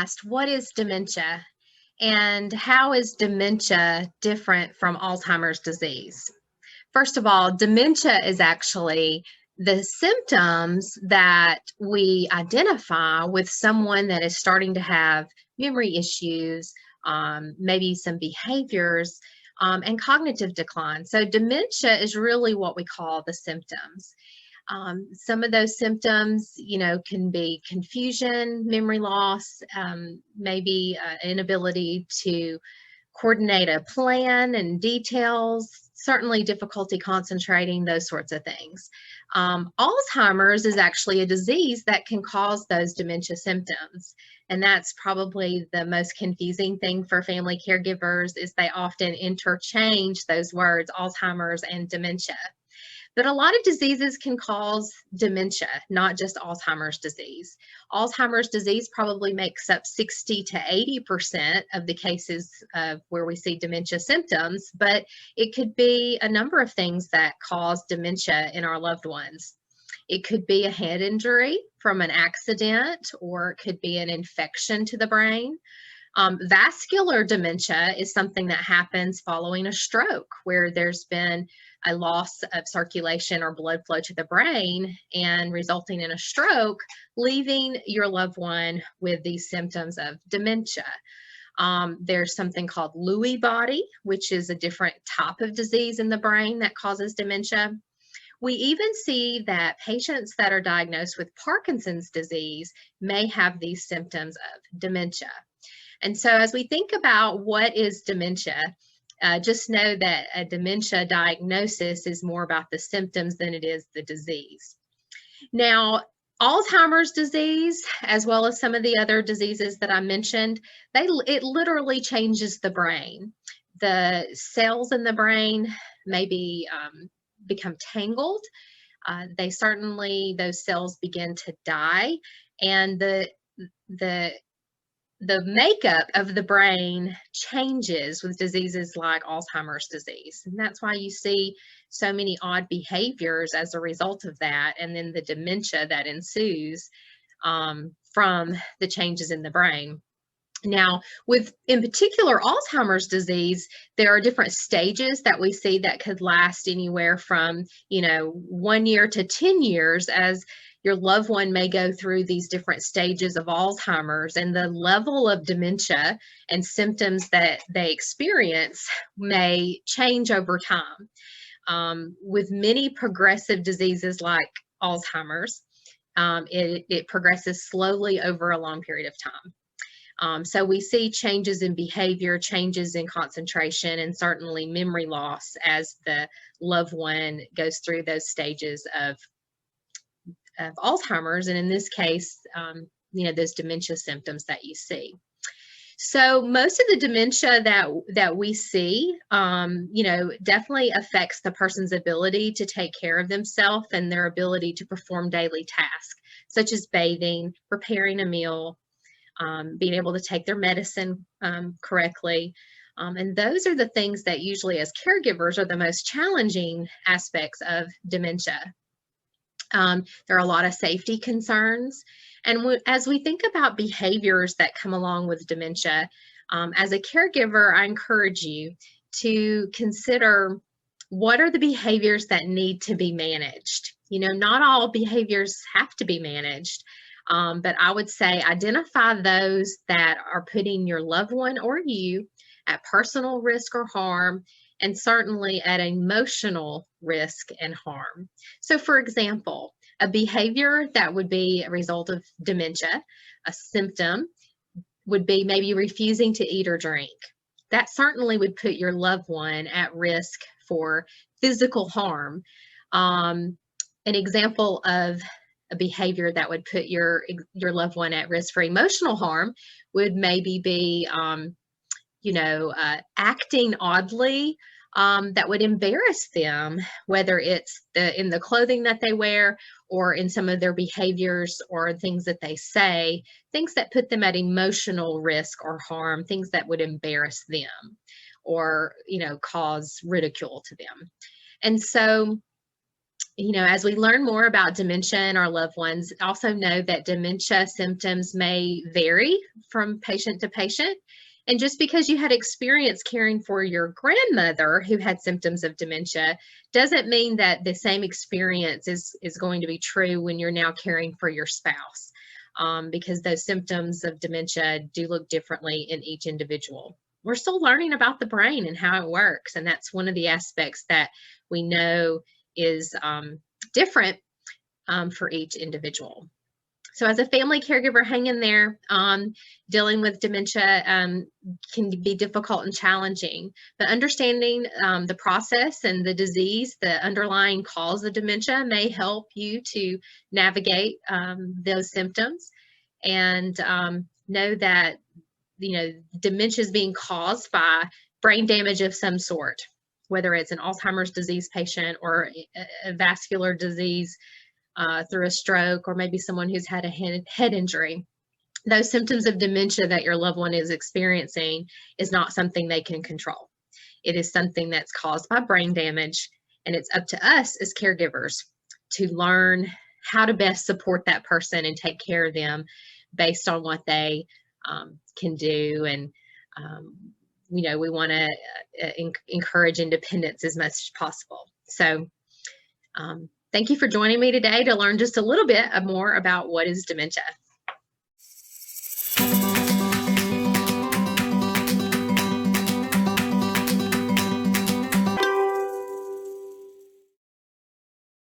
asked, what is dementia and how is dementia different from Alzheimer's disease? First of all, dementia is actually the symptoms that we identify with someone that is starting to have memory issues, maybe some behaviors, and cognitive decline. So dementia is really what we call the symptoms. Some of those symptoms, can be confusion, memory loss, maybe inability to coordinate a plan and details, certainly difficulty concentrating, those sorts of things. Alzheimer's is actually a disease that can cause those dementia symptoms. And that's probably the most confusing thing for family caregivers is they often interchange those words, Alzheimer's and dementia. But a lot of diseases can cause dementia, not just Alzheimer's disease. Alzheimer's disease probably makes up 60 to 80% of the cases where we see dementia symptoms, but it could be a number of things that cause dementia in our loved ones. It could be a head injury from an accident, or it could be an infection to the brain. Vascular dementia is something that happens following a stroke, where there's been a loss of circulation or blood flow to the brain and resulting in a stroke, leaving your loved one with these symptoms of dementia. There's something called Lewy body, which is a different type of disease in the brain that causes dementia. We even see that patients that are diagnosed with Parkinson's disease may have these symptoms of dementia. And so as we think about what is dementia, just know that a dementia diagnosis is more about the symptoms than it is the disease. Now, Alzheimer's disease, as well as some of the other diseases that I mentioned, it literally changes the brain. The cells in the brain maybe become tangled. Those cells begin to die, and the makeup of the brain changes with diseases like Alzheimer's disease. And that's why you see so many odd behaviors as a result of that, and then the dementia that ensues from the changes in the brain. Now, in particular Alzheimer's disease, there are different stages that we see that could last anywhere from, 1 year to 10 years, as your loved one may go through these different stages of Alzheimer's, and the level of dementia and symptoms that they experience may change over time. With many progressive diseases like Alzheimer's, it progresses slowly over a long period of time. So we see changes in behavior, changes in concentration, and certainly memory loss as the loved one goes through those stages of Alzheimer's, and in this case, those dementia symptoms that you see. So most of the dementia that we see, definitely affects the person's ability to take care of themselves and their ability to perform daily tasks, such as bathing, preparing a meal, being able to take their medicine correctly. And those are the things that usually as caregivers are the most challenging aspects of dementia. There are a lot of safety concerns. And as we think about behaviors that come along with dementia, as a caregiver, I encourage you to consider what are the behaviors that need to be managed. Not all behaviors have to be managed, but I would say identify those that are putting your loved one or you at personal risk or harm, and certainly at emotional risk and harm. So for example, a behavior that would be a result of dementia, a symptom would be maybe refusing to eat or drink. That certainly would put your loved one at risk for physical harm. An example of a behavior that would put your loved one at risk for emotional harm would maybe be, acting oddly that would embarrass them, whether it's in the clothing that they wear or in some of their behaviors or things that they say, things that put them at emotional risk or harm, things that would embarrass them or, cause ridicule to them. And so As we learn more about dementia in our loved ones, also know that dementia symptoms may vary from patient to patient. And just because you had experience caring for your grandmother who had symptoms of dementia doesn't mean that the same experience is going to be true when you're now caring for your spouse, because those symptoms of dementia do look differently in each individual. We're still learning about the brain and how it works, and that's one of the aspects that we know is different for each individual. So as a family caregiver, hang in there. Dealing with dementia can be difficult and challenging, but understanding the process and the disease, the underlying cause of dementia may help you to navigate those symptoms, and know that dementia is being caused by brain damage of some sort, whether it's an Alzheimer's disease patient or a vascular disease through a stroke, or maybe someone who's had a head injury. Those symptoms of dementia that your loved one is experiencing is not something they can control. It is something that's caused by brain damage, and it's up to us as caregivers to learn how to best support that person and take care of them based on what they can do. And we want to encourage independence as much as possible. So thank you for joining me today to learn just a little bit more about what is dementia.